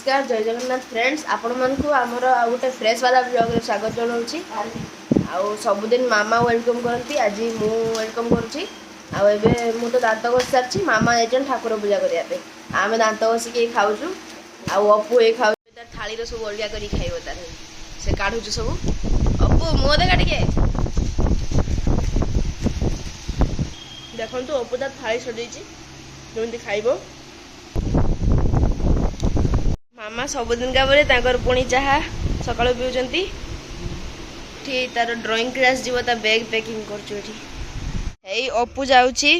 नमस्कार जय जगन्नाथ फ्रेंड्स आपण मानकु आमर गोटे फ्रेश वाला ब्लॉग रे स्वागत जनाऊँगी। आउ सबुदिन मामा वेलकम करती आज मु वेलकम करुँची। आबे मु तो दांत घसी सारी मामा जाइए ठाकुर पूजा करने आम दांत घसिक खाऊँ। अपू ये खाऊ थाली सब अलग कर खाइब तार से काढ़ु सब। अपू मुँह देखा टे देखु अपू तार थाली सजई जमी खाइब। मामा सबुदिन का बेले पुणी चाहा सकाळु पिउचंती। ठीक तार ड्राइंग क्लास जीव ता बैग पैकिंग करछु एठी। एई अपू जाउची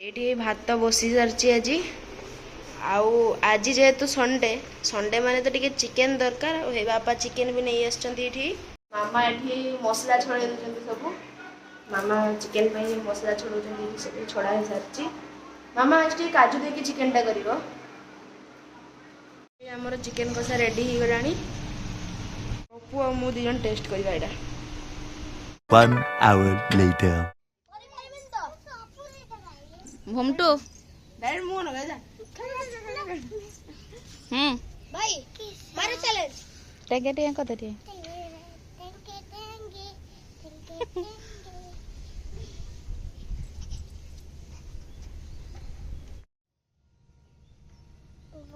एठी भात बसी सारची आजी। आज जेहेतु संडे माने तो टिके चिकेन दरकार। हे बापा चिकेन भी नहीं आछंती। मामा एठी मसला छड़े देछंती सब। मामा चिकेन पे मसला छड़ौछंती सब छड़ा हो सारची। मामा एठी काजू देके चिकेन टा करिवो। ए हमर चिकेन कसा रेडी ही गलानी। पप्पू आ मु दिजन टेस्ट करबा एटा। 1 hour later भमटो डायरेक्ट मुंह न जा भाई मारो चैलेंज टेके टे कत टे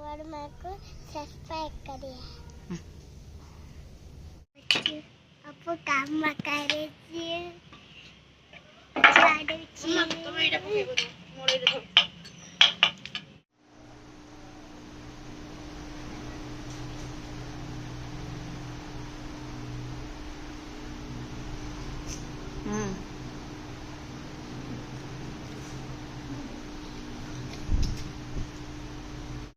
और मैं को सब्सक्राइब करिए। आपको काम करे छी। तुम एटा पके मोड़े